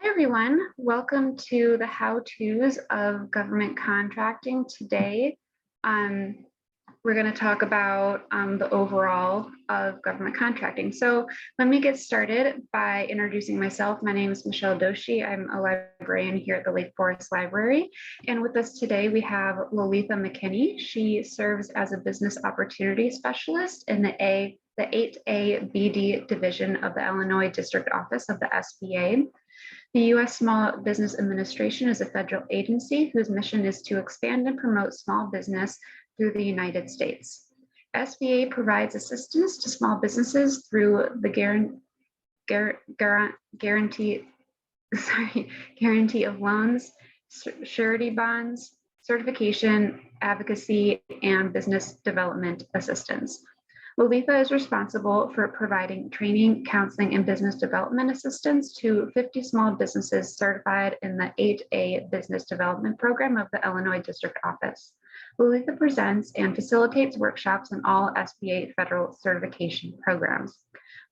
Hi everyone, welcome to the how-tos of government contracting. Today, we're going to talk about the overall of government contracting. So let me get started by introducing myself. My name is Michelle Doshi. I'm a librarian here at the Lake Forest Library. And with us today, we have Lolitha McKinney. She serves as a business opportunity specialist in the 8A BD division of the Illinois District Office of the SBA. The U.S. Small Business Administration is a federal agency whose mission is to expand and promote small business through the United States. SBA provides assistance to small businesses through the guarantee of loans, surety bonds, certification, advocacy, and business development assistance. Lolitha is responsible for providing training, counseling, and business development assistance to 50 small businesses certified in the 8A Business Development Program of the Illinois District Office. Lolitha presents and facilitates workshops in all SBA federal certification programs.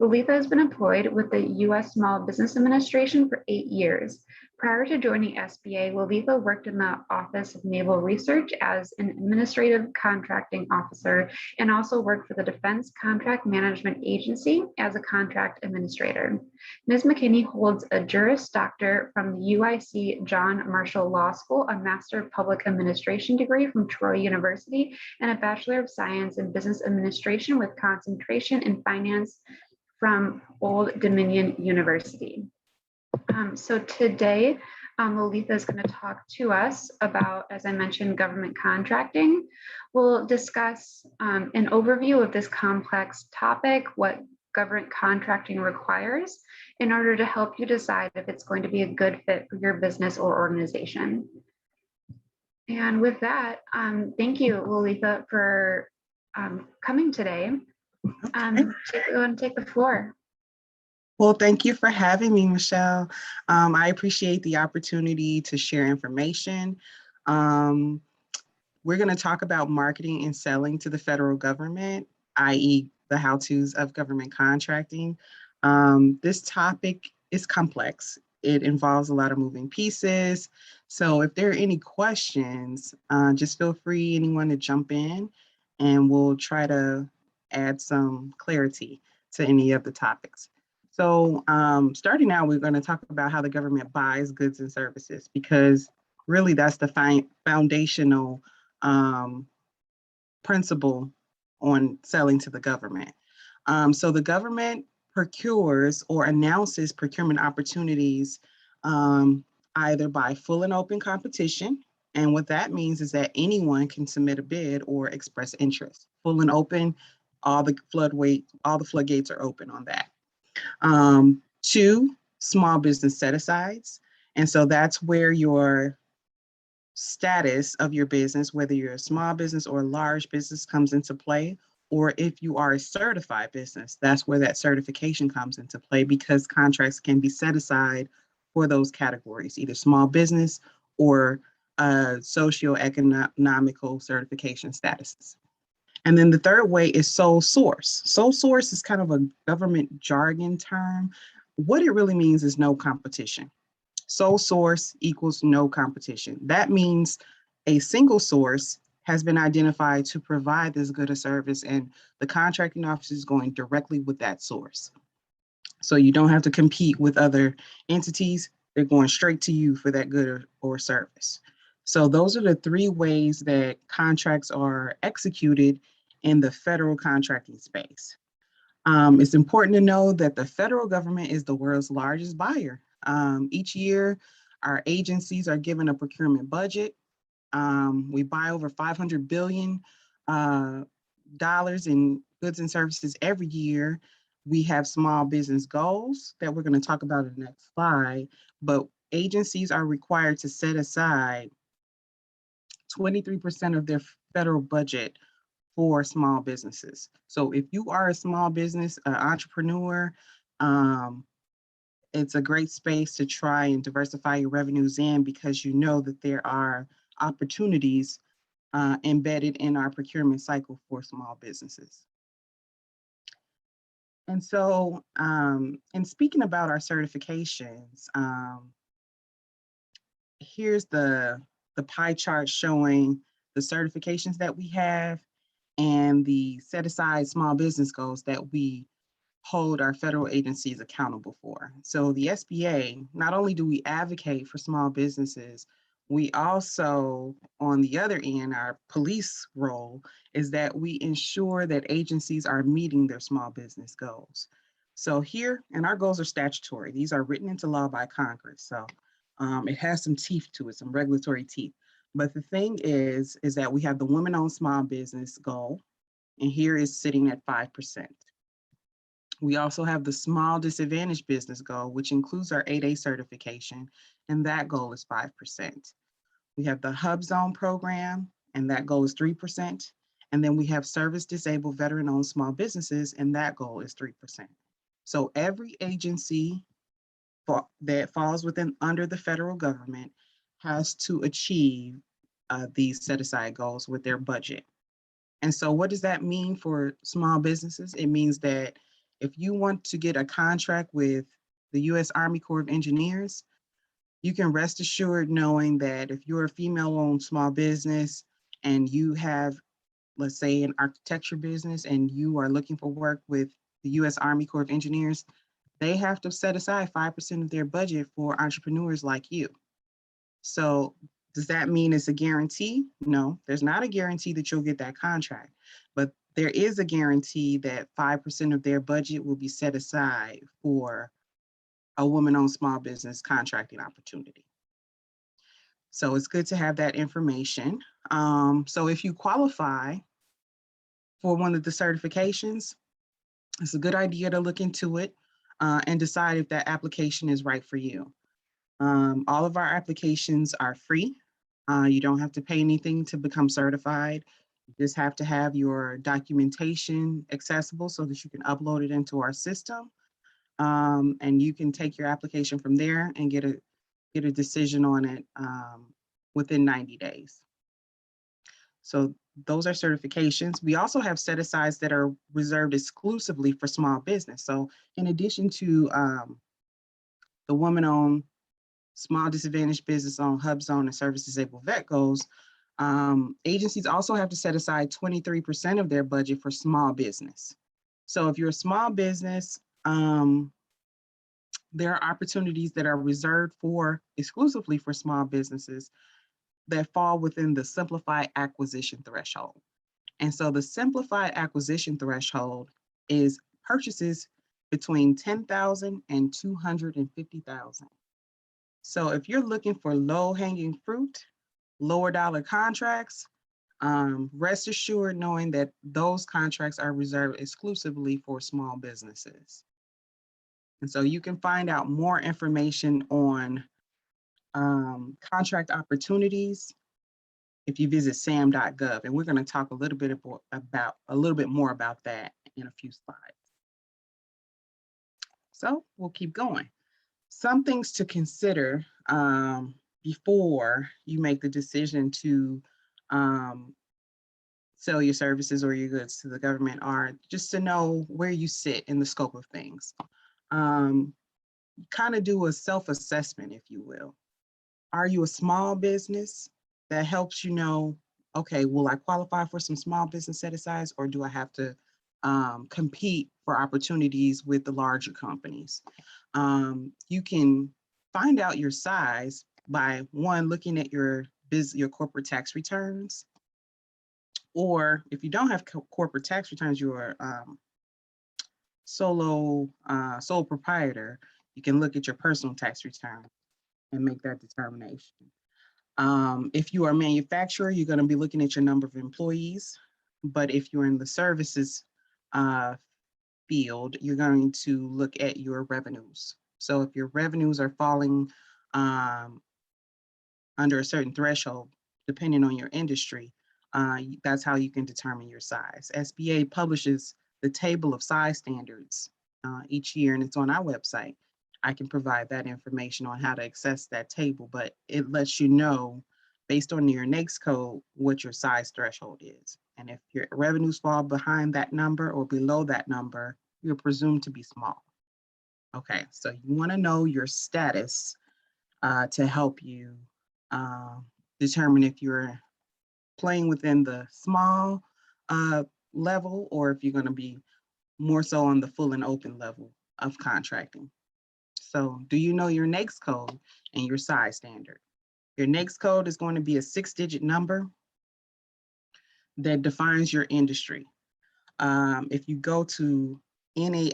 Lolitha has been employed with the U.S. Small Business Administration for 8 years. Prior to joining SBA, Lolitha worked in the Office of Naval Research as an administrative contracting officer and also worked for the Defense Contract Management Agency as a contract administrator. Ms. McKinney holds a Juris Doctor from the UIC John Marshall Law School, a Master of Public Administration degree from Troy University, and a Bachelor of Science in Business Administration with concentration in finance from Old Dominion University. So today, Lolitha is going to talk to us about, as I mentioned, government contracting. We'll discuss an overview of this complex topic, what government contracting requires in order to help you decide if it's going to be a good fit for your business or organization. And with that, thank you, Lolitha, for coming today. Go and take the floor. Well, thank you for having me, Michelle. I appreciate the opportunity to share information. We're going to talk about marketing and selling to the federal government, i.e. the how-tos of government contracting. This topic is complex. It involves a lot of moving pieces. So if there are any questions, just feel free, anyone, to jump in, and we'll try to add some clarity to any of the topics. So starting out, we're going to talk about how the government buys goods and services, because really that's the foundational principle on selling to the government. So the government procures or announces procurement opportunities either by full and open competition. And what that means is that anyone can submit a bid or express interest. Full and open, all the floodgates are open on that. 2, small business set-asides. And so that's where your status of your business, whether you're a small business or a large business, comes into play. Or if you are a certified business, that's where that certification comes into play, because contracts can be set aside for those categories, either small business or socioeconomical certification statuses. And then the third way is sole source. Sole source is kind of a government jargon term. What it really means is no competition. Sole source equals no competition. That means a single source has been identified to provide this good or service, and the contracting office is going directly with that source. So you don't have to compete with other entities. They're going straight to you for that good or service. So those are the 3 ways that contracts are executed in the federal contracting space. It's important to know that the federal government is the world's largest buyer. Each year, our agencies are given a procurement budget. We buy over $500 billion in goods and services every year. We have small business goals that we're going to talk about in the next slide, but agencies are required to set aside 23% of their federal budget for small businesses. So if you are a small business, an entrepreneur, it's a great space to try and diversify your revenues in, because you know that there are opportunities embedded in our procurement cycle for small businesses. And so, in speaking about our certifications, here's the pie chart showing the certifications that we have and the set aside small business goals that we hold our federal agencies accountable for. So the SBA, not only do we advocate for small businesses, we also, on the other end, our police role is that we ensure that agencies are meeting their small business goals. So here, and our goals are statutory. These are written into law by Congress. So it has some teeth to it, some regulatory teeth. But the thing is that we have the women-owned small business goal, and here is sitting at 5%. We also have the small disadvantaged business goal, which includes our 8A certification, and that goal is 5%. We have the Hub Zone program, and that goal is 3%. And then we have service disabled veteran-owned small businesses, and that goal is 3%. So every agency that falls within under the federal government has to achieve these set-aside goals with their budget. And so what does that mean for small businesses? It means that if you want to get a contract with the U.S. Army Corps of Engineers, you can rest assured knowing that if you're a female-owned small business and you have, let's say, an architecture business and you are looking for work with the U.S. Army Corps of Engineers, they have to set aside 5% of their budget for entrepreneurs like you. So does that mean it's a guarantee? No, there's not a guarantee that you'll get that contract, but there is a guarantee that 5% of their budget will be set aside for a woman-owned small business contracting opportunity. So it's good to have that information. So if you qualify for one of the certifications, it's a good idea to look into it and decide if that application is right for you. All of our applications are free. You don't have to pay anything to become certified. You just have to have your documentation accessible so that you can upload it into our system. And you can take your application from there and get a decision on it within 90 days. So those are certifications. We also have set-asides that are reserved exclusively for small business. So in addition to the woman-owned small disadvantaged business on Hub Zone and service disabled vet goals, agencies also have to set aside 23% of their budget for small business. So if you're a small business, there are opportunities that are reserved exclusively for small businesses that fall within the simplified acquisition threshold. And so the simplified acquisition threshold is purchases between $10,000 and $250,000. So if you're looking for low-hanging fruit, lower dollar contracts, rest assured knowing that those contracts are reserved exclusively for small businesses. And so you can find out more information on contract opportunities if you visit sam.gov, and we're going to talk a little bit more about that in a few slides. So we'll keep going. Some things to consider before you make the decision to sell your services or your goods to the government are just to know where you sit in the scope of things. Kind of do a self-assessment, if you will. Are you a small business? That helps you know, okay, will I qualify for some small business set-asides, or do I have to compete for opportunities with the larger companies? You can find out your size by looking at your corporate tax returns, or if you don't have corporate tax returns, you're sole proprietor, you can look at your personal tax return and make that determination. If you are a manufacturer, you're going to be looking at your number of employees. But if you're in the services field, you're going to look at your revenues. So if your revenues are falling under a certain threshold, depending on your industry, that's how you can determine your size. SBA publishes the table of size standards each year, and it's on our website. I can provide that information on how to access that table, but it lets you know based on your NAICS code what your size threshold is. And if your revenues fall behind that number or below that number, you're presumed to be small. Okay, so you want to know your status to help you determine if you're playing within the small level or if you're going to be more so on the full and open level of contracting. So do you know your NAICS code and your size standard? Your NAICS code is going to be a 6-digit number that defines your industry. If you go to naics.com,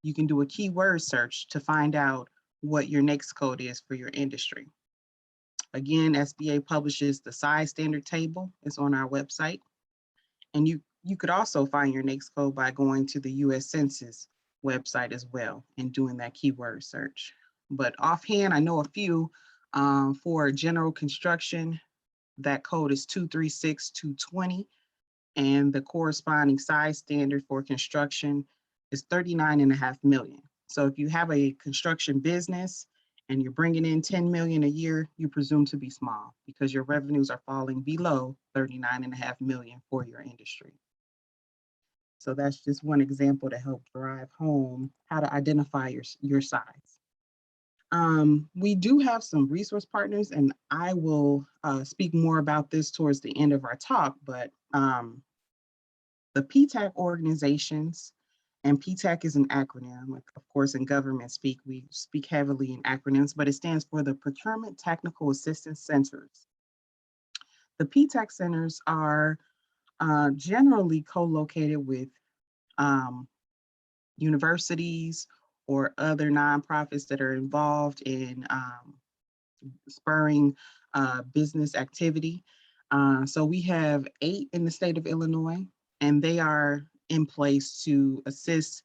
you can do a keyword search to find out what your NAICS code is for your industry. Again, SBA publishes the size standard table. It's on our website. And you could also find your NAICS code by going to the US Census website as well and doing that keyword search. But offhand, I know a few. For general construction, that code is 236220, and the corresponding size standard for construction is 39.5 million. So if you have a construction business and you're bringing in 10 million a year, you presume to be small because your revenues are falling below 39.5 million for your industry. So that's just one example to help drive home how to identify your size. We do have some resource partners, and I will speak more about this towards the end of our talk, but the PTAC organizations, and PTAC is an acronym. Of course, in government speak, we speak heavily in acronyms, but it stands for the Procurement Technical Assistance Centers. The PTAC centers are generally co-located with universities or other nonprofits that are involved in spurring business activity. So we have 8 in the state of Illinois, and they are in place to assist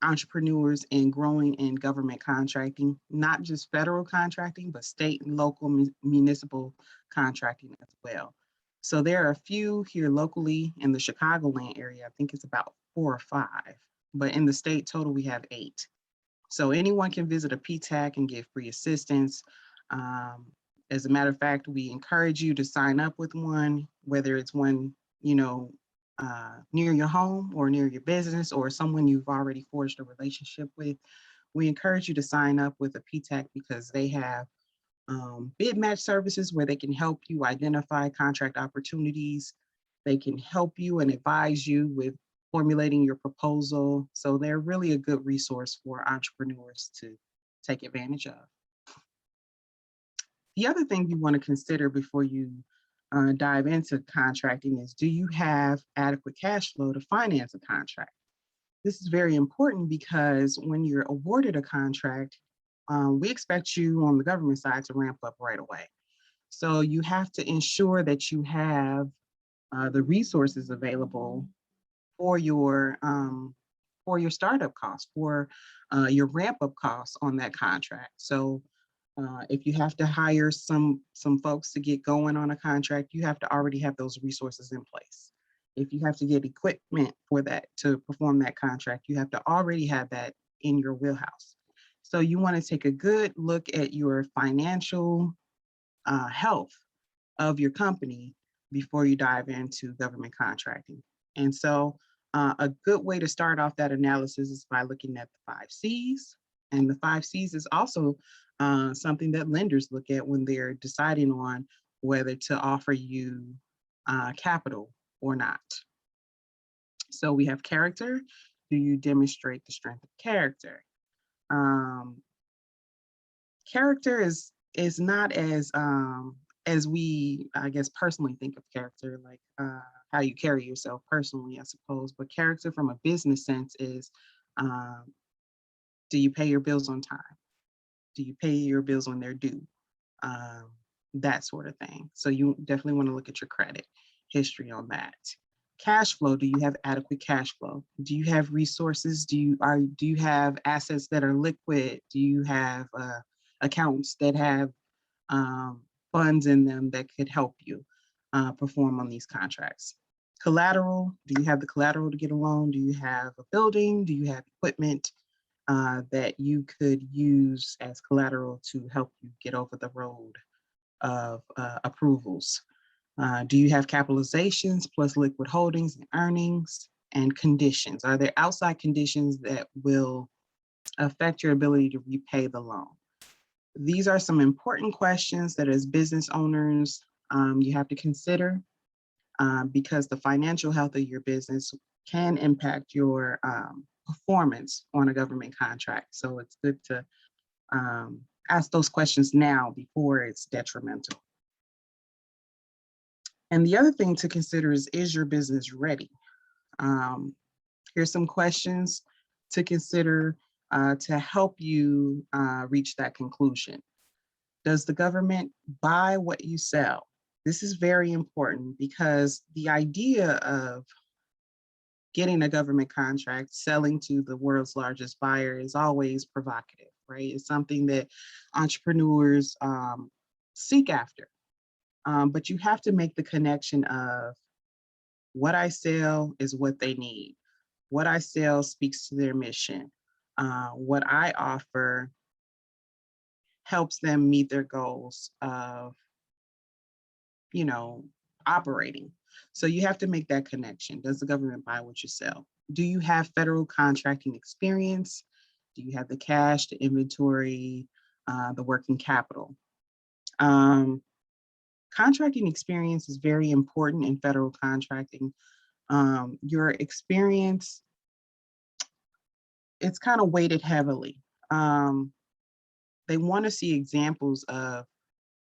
entrepreneurs in growing in government contracting, not just federal contracting, but state and local municipal contracting as well. So there are a few here locally in the Chicagoland area. I think it's about 4 or 5, but in the state total, we have 8. So anyone can visit a PTAC and get free assistance. As a matter of fact, we encourage you to sign up with one, whether it's one, near your home or near your business or someone you've already forged a relationship with. We encourage you to sign up with a PTAC because they have bid match services where they can help you identify contract opportunities. They can help you and advise you with formulating your proposal. So they're really a good resource for entrepreneurs to take advantage of. The other thing you want to consider before you dive into contracting is, do you have adequate cash flow to finance a contract? This is very important because when you're awarded a contract, we expect you on the government side to ramp up right away. So you have to ensure that you have the resources available for your startup costs, for your ramp up costs on that contract. So if you have to hire some folks to get going on a contract, you have to already have those resources in place. If you have to get equipment for that to perform that contract, you have to already have that in your wheelhouse. So you want to take a good look at your financial health of your company before you dive into government contracting. And so a good way to start off that analysis is by looking at the 5 C's. And the 5 C's is also something that lenders look at when they're deciding on whether to offer you capital or not. So we have character. Do you demonstrate the strength of character? Character is not as we, I guess, personally think of character, like how you carry yourself personally, I suppose. But character from a business sense is, do you pay your bills on time? Do you pay your bills when they're due? That sort of thing. So you definitely want to look at your credit history on that. Cash flow, do you have adequate cash flow? Do you have resources? Do you have assets that are liquid? Do you have accounts that have funds in them that could help you perform on these contracts? Collateral, do you have the collateral to get a loan? Do you have a building? Do you have equipment that you could use as collateral to help you get over the road of approvals? Do you have capitalizations plus liquid holdings and earnings? And conditions? Are there outside conditions that will affect your ability to repay the loan? These are some important questions that as business owners, you have to consider because the financial health of your business can impact your performance on a government contract. So it's good to ask those questions now before it's detrimental. And the other thing to consider is your business ready? Here's some questions to consider to help you reach that conclusion. Does the government buy what you sell? This is very important because the idea of getting a government contract, selling to the world's largest buyer is always provocative, right? It's something that entrepreneurs seek after. But you have to make the connection of what I sell is what they need. What I sell speaks to their mission. What I offer helps them meet their goals of, operating. So you have to make that connection. Does the government buy what you sell? Do you have federal contracting experience? Do you have the cash, the inventory, the working capital? Contracting experience is very important in federal contracting. Your experience, it's kind of weighted heavily. They want to see examples of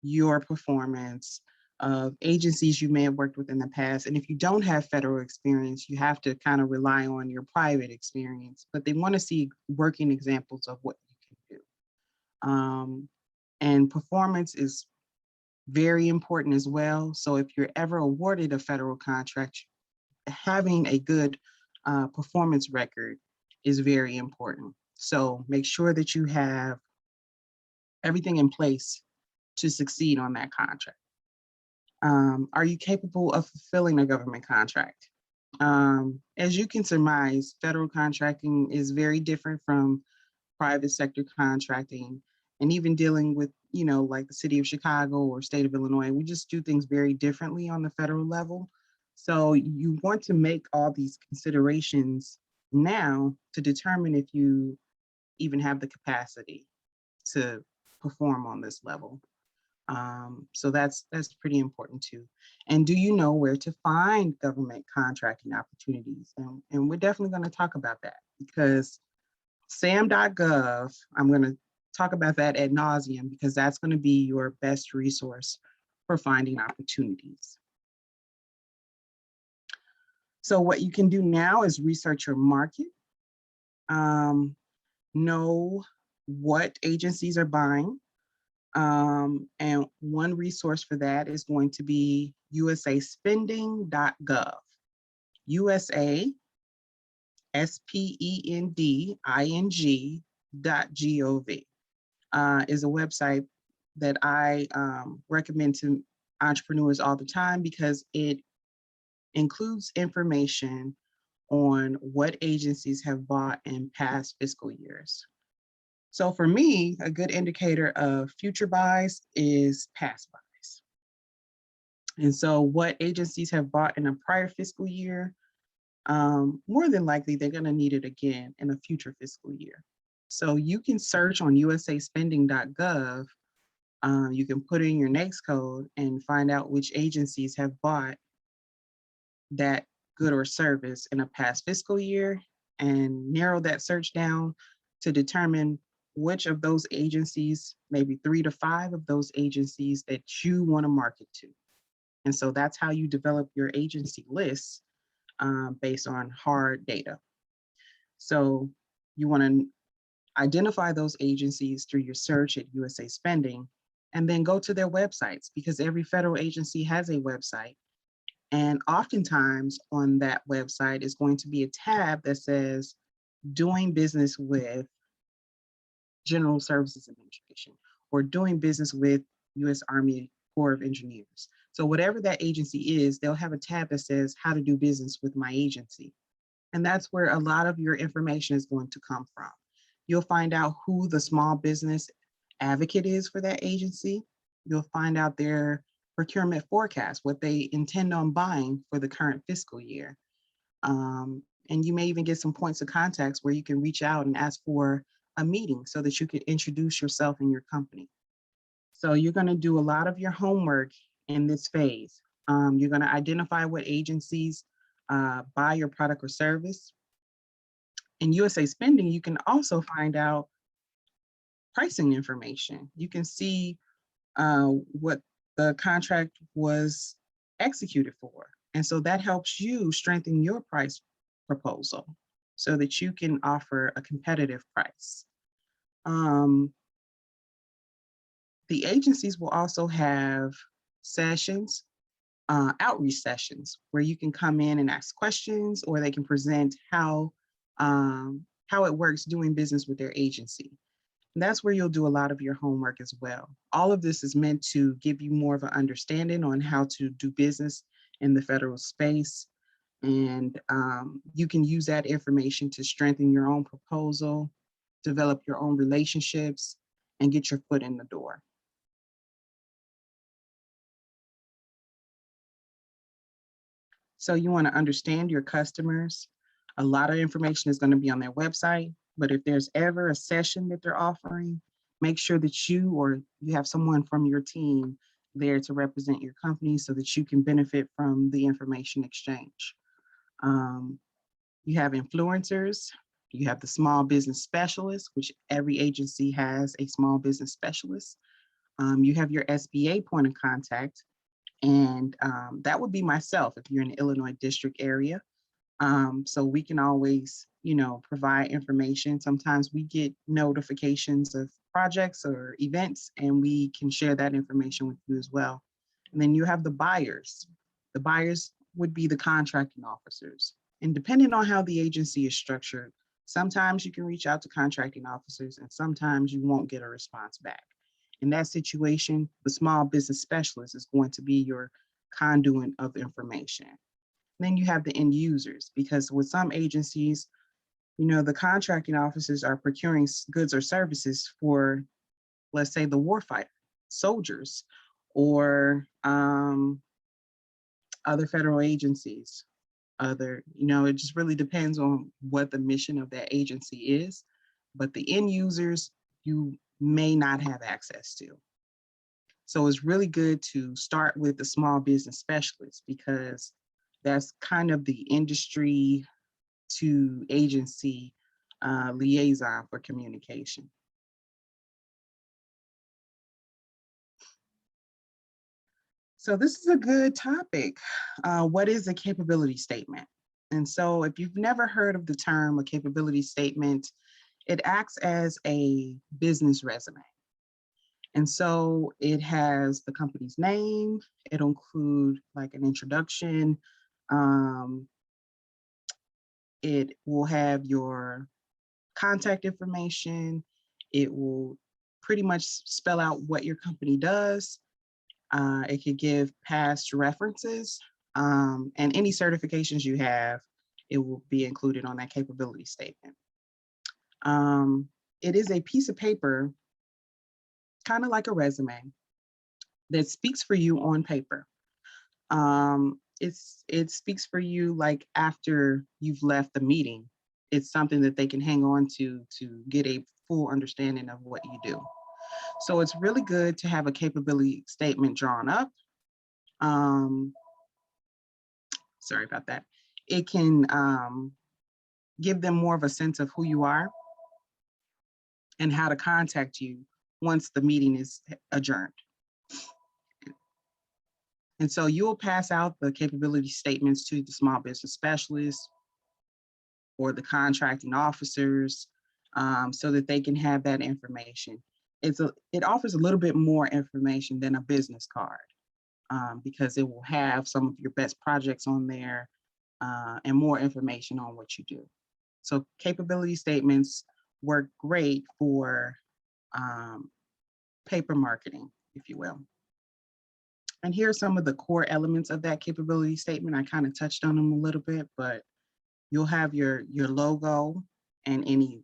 your performance, of agencies you may have worked with in the past. And if you don't have federal experience, you have to kind of rely on your private experience, but they want to see working examples of what you can do. And performance is very important as well. So if you're ever awarded a federal contract, having a good performance record is very important. So make sure that you have everything in place to succeed on that contract. Are you capable of fulfilling a government contract? As you can surmise, federal contracting is very different from private sector contracting, and even dealing with, like the city of Chicago or state of Illinois, we just do things very differently on the federal level. So you want to make all these considerations now to determine if you even have the capacity to perform on this level. So that's pretty important too. And do you know where to find government contracting opportunities? And we're definitely going to talk about that because SAM.gov, I'm going to talk about that ad nauseum because that's going to be your best resource for finding opportunities. So what you can do now is research your market, know what agencies are buying. And one resource for that is going to be usaspending.gov. USA, spending.gov is a website that I recommend to entrepreneurs all the time because it includes information on what agencies have bought in past fiscal years. So for me, a good indicator of future buys is past buys. And so what agencies have bought in a prior fiscal year, more than likely they're going to need it again in a future fiscal year. So you can search on usaspending.gov. You can put in your NAICS code and find out which agencies have bought that good or service in a past fiscal year and narrow that search down to determine which of those agencies, maybe 3 to 5 of those agencies that you want to market to. And so that's how you develop your agency list based on hard data. So you want to identify those agencies through your search at USA Spending, and then go to their websites because every federal agency has a website. And oftentimes on that website is going to be a tab that says doing business with General Services Administration or doing business with U.S. Army Corps of Engineers. So whatever that agency is, they'll have a tab that says how to do business with my agency. And that's where a lot of your information is going to come from. You'll find out who the small business advocate is for that agency. You'll find out their procurement forecast, what they intend on buying for the current fiscal year. And you may even get some points of contacts where you can reach out and ask for a meeting so that you can introduce yourself and your company. So you're going to do a lot of your homework in this phase. You're going to identify what agencies buy your product or service. In USA Spending, you can also find out pricing information. You can see what the contract was executed for. And so that helps you strengthen your price proposal so that you can offer a competitive price. The agencies will also have sessions, outreach sessions, where you can come in and ask questions, or they can present how it works doing business with their agency. And that's where you'll do a lot of your homework as well. All of this is meant to give you more of an understanding on how to do business in the federal space. And you can use that information to strengthen your own proposal, develop your own relationships, and get your foot in the door. So you want to understand your customers. A lot of information is going to be on their website, but if there's ever a session that they're offering, make sure that you or you have someone from your team there to represent your company so that you can benefit from the information exchange. You have influencers, you have the small business specialists, which every agency has a small business specialist. You have your SBA point of contact, and that would be myself if you're in the Illinois district area. So we can always, provide information. Sometimes we get notifications of projects or events, and we can share that information with you as well. And then you have the buyers. The buyers would be the contracting officers. And depending on how the agency is structured, sometimes you can reach out to contracting officers and sometimes you won't get a response back. In that situation, the small business specialist is going to be your conduit of information. Then you have the end users, because with some agencies, the contracting officers are procuring goods or services for, let's say, the warfighter, soldiers, or other federal agencies. It just really depends on what the mission of that agency is. But the end users, you may not have access to. So it's really good to start with the small business specialist, because that's kind of the industry to agency liaison for communication. So this is a good topic. What is a capability statement? And so if you've never heard of the term a capability statement, it acts as a business resume. And so it has the company's name, it'll include like an introduction, it will have your contact information, it will pretty much spell out what your company does. It could give past references, and any certifications you have, it will be included on that capability statement. It is a piece of paper, kind of like a resume, that speaks for you on paper. It speaks for you like after you've left the meeting. It's something that they can hang on to get a full understanding of what you do. So it's really good to have a capability statement drawn up. Sorry about that. It can give them more of a sense of who you are and how to contact you once the meeting is adjourned. And so you'll pass out the capability statements to the small business specialists or the contracting officers so that they can have that information. It offers a little bit more information than a business card because it will have some of your best projects on there and more information on what you do. So capability statements work great for paper marketing, if you will. And here are some of the core elements of that capability statement. I kind of touched on them a little bit, but you'll have your logo and any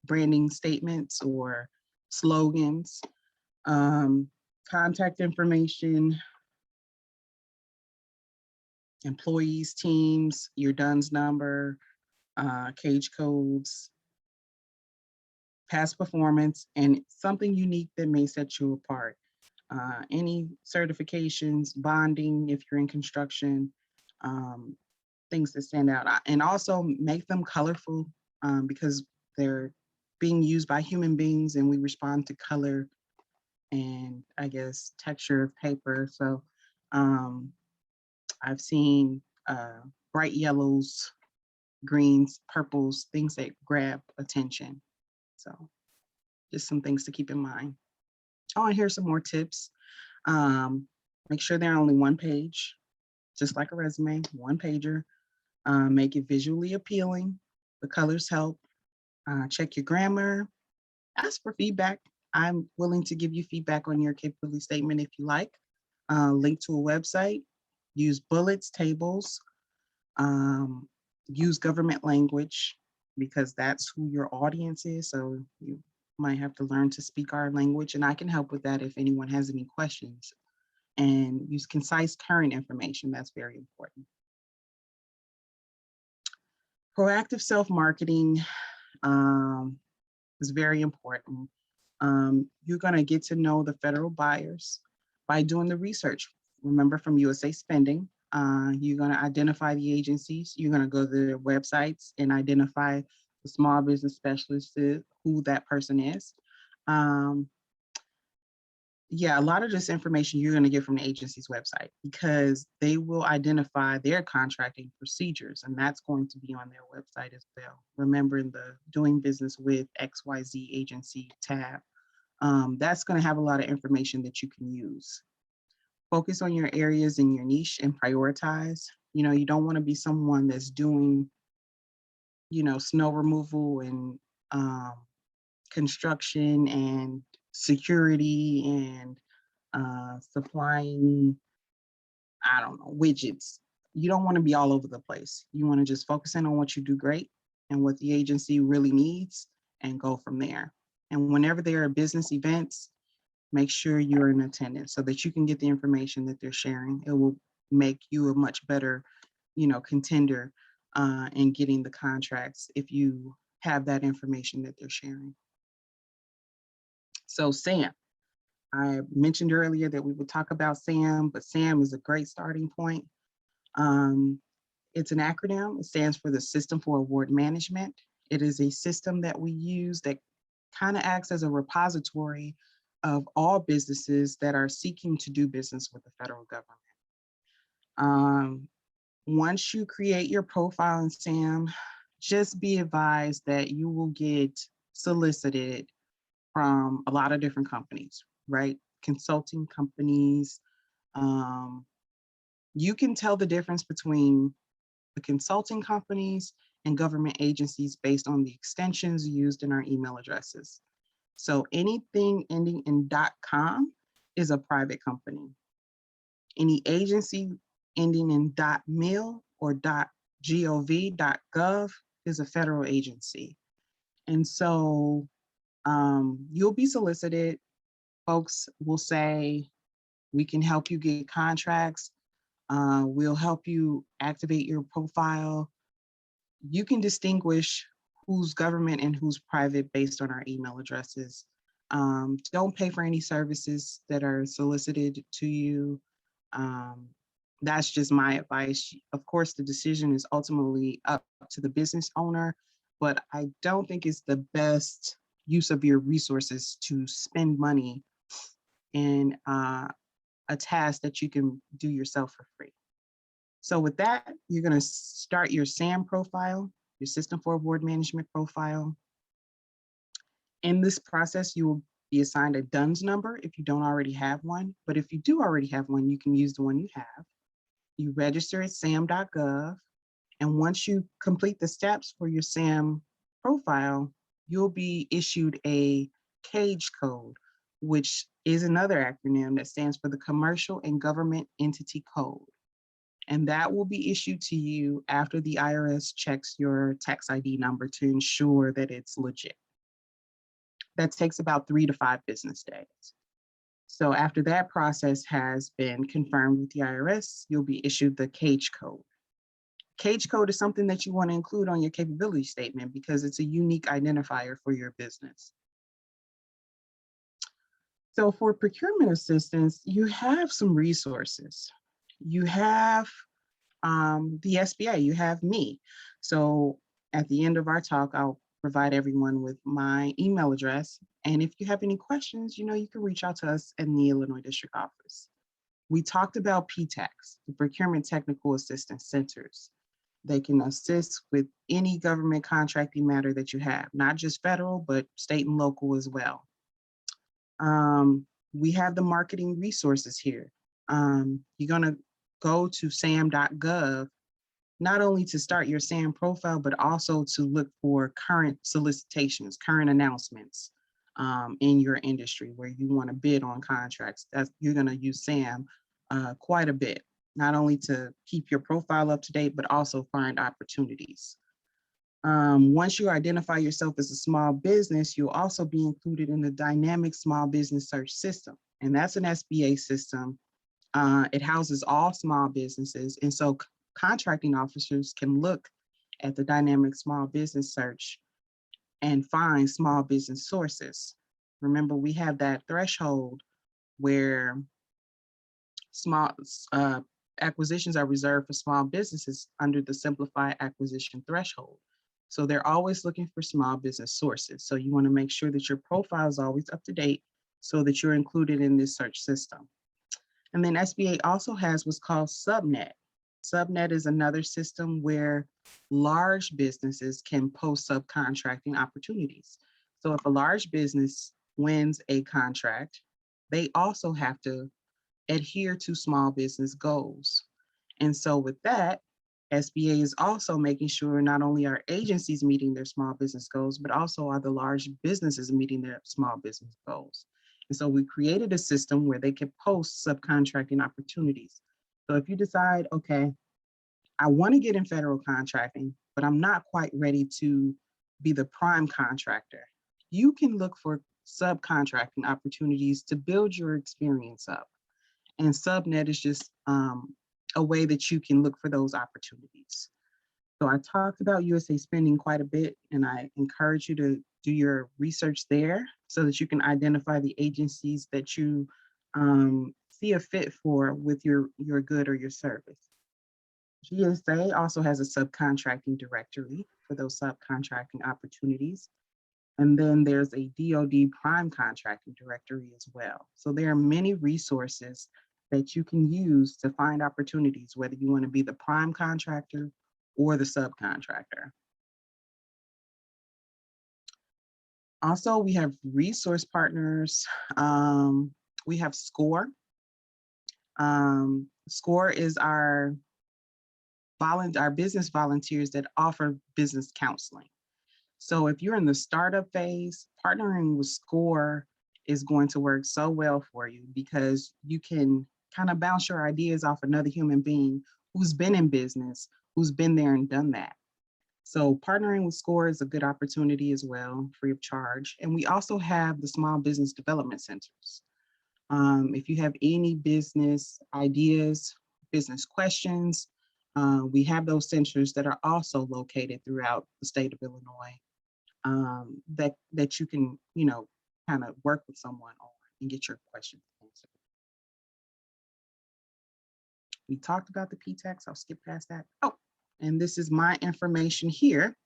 branding statements or slogans, contact information, employees, teams, your DUNS number, cage codes, past performance, and something unique that may set you apart. Any certifications, bonding, if you're in construction, um, things that stand out. And also make them colorful because they're being used by human beings and we respond to color and I guess texture of paper. So I've seen bright yellows, greens, purples, things that grab attention. So just some things to keep in mind. Oh, and here's some more tips. Make sure they're only one page, just like a resume, one pager. Make it visually appealing. The colors help. Check your grammar. Ask for feedback. I'm willing to give you feedback on your capability statement if you like. Link to a website. Use bullets, tables. Use government language because that's who your audience is. So you might have to learn to speak our language, and I can help with that if anyone has any questions. And use concise current information. That's very important. Proactive self-marketing is very important. You're going to get to know the federal buyers by doing the research. Remember, from USA Spending, you're going to identify the agencies. You're going to go to their websites and identify the small business specialists, who that person is. Yeah, a lot of this information you're going to get from the agency's website because they will identify their contracting procedures, and that's going to be on their website as well. Remember, in the doing business with XYZ agency tab, that's going to have a lot of information that you can use. Focus on your areas in your niche and prioritize. You know, you don't want to be someone that's doing, snow removal and construction and security and supplying, I don't know, widgets. You don't want to be all over the place. You want to just focus in on what you do great and what the agency really needs and go from there. And whenever there are business events, make sure you're in attendance so that you can get the information that they're sharing. It will make you a much better, contender in getting the contracts if you have that information that they're sharing. So SAM, I mentioned earlier that we would talk about SAM, but SAM is a great starting point. It's an acronym. It stands for the System for Award Management. It is a system that we use that kind of acts as a repository of all businesses that are seeking to do business with the federal government. Once you create your profile in SAM, just be advised that you will get solicited from a lot of different companies, right? Consulting companies. You can tell the difference between the consulting companies and government agencies based on the extensions used in our email addresses. So anything ending in .com is a private company. Any agency ending in .mil or .gov is a federal agency. And so you'll be solicited. Folks will say, we can help you get contracts. We'll help you activate your profile. You can distinguish who's government and who's private based on our email addresses. Don't pay for any services that are solicited to you. That's just my advice. Of course, the decision is ultimately up to the business owner, but I don't think it's the best use of your resources to spend money in a task that you can do yourself for free. So with that, you're going to start your SAM profile, your System for Award Management profile. In this process, you will be assigned a DUNS number if you don't already have one. But if you do already have one, you can use the one you have. You register at sam.gov. And once you complete the steps for your SAM profile, you'll be issued a CAGE code, which is another acronym that stands for the Commercial and Government Entity Code. And that will be issued to you after the IRS checks your tax ID number to ensure that it's legit. That takes about 3 to 5 business days. So after that process has been confirmed with the IRS, you'll be issued the CAGE code. CAGE code is something that you want to include on your capability statement because it's a unique identifier for your business. So for procurement assistance, you have some resources. You have the SBA, you have me. So at the end of our talk, I'll provide everyone with my email address. And if you have any questions, you know, you can reach out to us in the Illinois District Office. We talked about PTACs, the Procurement Technical Assistance Centers. They can assist with any government contracting matter that you have, not just federal, but state and local as well. We have the marketing resources here. You're gonna go to sam.gov, not only to start your SAM profile, but also to look for current solicitations, current announcements in your industry where you wanna bid on contracts. You're gonna use SAM quite a bit, not only to keep your profile up to date, but also find opportunities. Once you identify yourself as a small business, you'll also be included in the dynamic small business search system. And that's an SBA system. It houses all small businesses. And so contracting officers can look at the dynamic small business search and find small business sources. Remember, we have that threshold where small acquisitions are reserved for small businesses under the simplified acquisition threshold. So they're always looking for small business sources. So you want to make sure that your profile is always up to date so that you're included in this search system. And then SBA also has what's called Subnet. Subnet is another system where large businesses can post subcontracting opportunities. So if a large business wins a contract, they also have to adhere to small business goals. And so with that, SBA is also making sure not only are agencies meeting their small business goals, but also are the large businesses meeting their small business goals. And so we created a system where they can post subcontracting opportunities. So if you decide, okay, I want to get in federal contracting, but I'm not quite ready to be the prime contractor, you can look for subcontracting opportunities to build your experience up. And Subnet is just a way that you can look for those opportunities. So I talked about USA spending quite a bit, and I encourage you to do your research there so that you can identify the agencies that you see a fit for with your good or your service. GSA also has a subcontracting directory for those subcontracting opportunities. And then there's a DoD prime contracting directory as well. So there are many resources that you can use to find opportunities, whether you want to be the prime contractor or the subcontractor. Also, we have resource partners. We have SCORE. SCORE is our business volunteers that offer business counseling. So if you're in the startup phase, partnering with SCORE is going to work so well for you because you can kind of bounce your ideas off another human being who's been in business, who's been there and done that. So partnering with SCORE is a good opportunity as well, free of charge. And we also have the small business development centers. If you have any business ideas, business questions, we have those centers that are also located throughout the state of Illinois that you can, kind of work with someone on and get your questions answered. We talked about the PTACs, I'll skip past that. Oh, and this is my information here.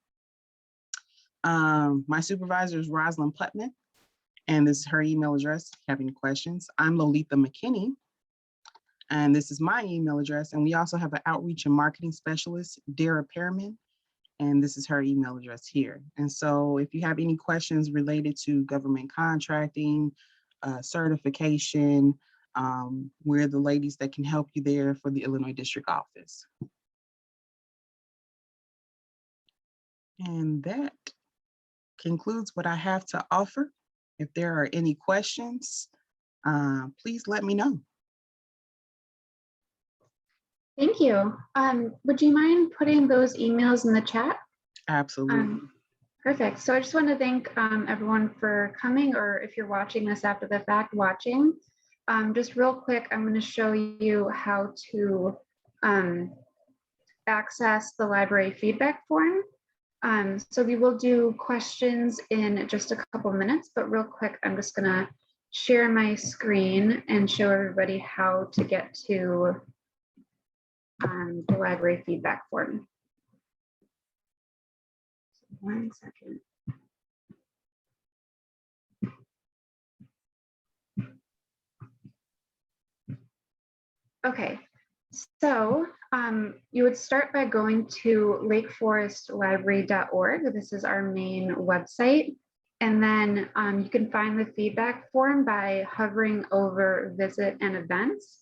My supervisor is Rosalind Putman, and this is her email address if you have any questions. I'm Lolitha McKinney, and this is my email address. And we also have an outreach and marketing specialist, Dara Pearman, and this is her email address here. And so if you have any questions related to government contracting, certification, we're the ladies that can help you there for the Illinois District Office. And that concludes what I have to offer. If there are any questions, please let me know. Thank you. Would you mind putting those emails in the chat? Absolutely. Perfect. So I just want to thank everyone for coming, or if you're watching this after the fact, watching. Just real quick, I'm going to show you how to access the library feedback form. So we will do questions in just a couple minutes, but real quick, I'm just going to share my screen and show everybody how to get to the library feedback form. One second. Okay, so you would start by going to lakeforestlibrary.org. This is our main website. And then you can find the feedback form by hovering over visit and events.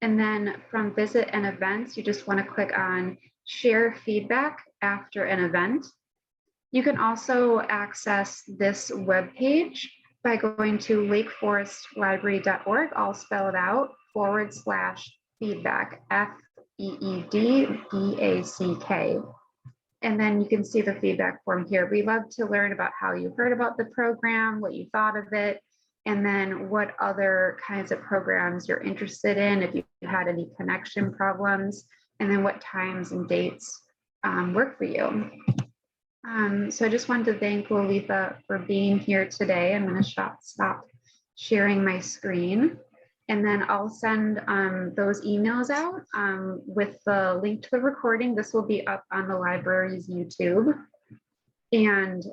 And then from visit and events, you just want to click on share feedback after an event. You can also access this web page by going to lakeforestlibrary.org, all spelled out, /feedback, FEEDBACK. And then you can see the feedback form here. We love to learn about how you heard about the program, what you thought of it, and then what other kinds of programs you're interested in, if you had any connection problems, and then what times and dates work for you. So I just wanted to thank Lolitha for being here today. I'm going to stop sharing my screen, and then I'll send those emails out with the link to the recording. This will be up on the library's YouTube. And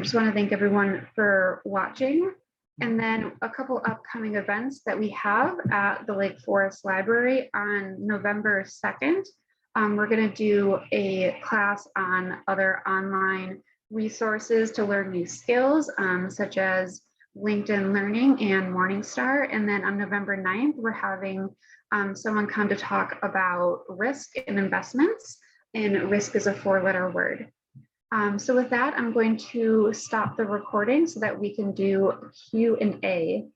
just want to thank everyone for watching. And then a couple upcoming events that we have at the Lake Forest Library on November 2nd. We're going to do a class on other online resources to learn new skills, such as LinkedIn Learning and Morningstar. And then on November 9th, we're having someone come to talk about risk and investments. And risk is a 4-letter word. So with that, I'm going to stop the recording so that we can do Q&A.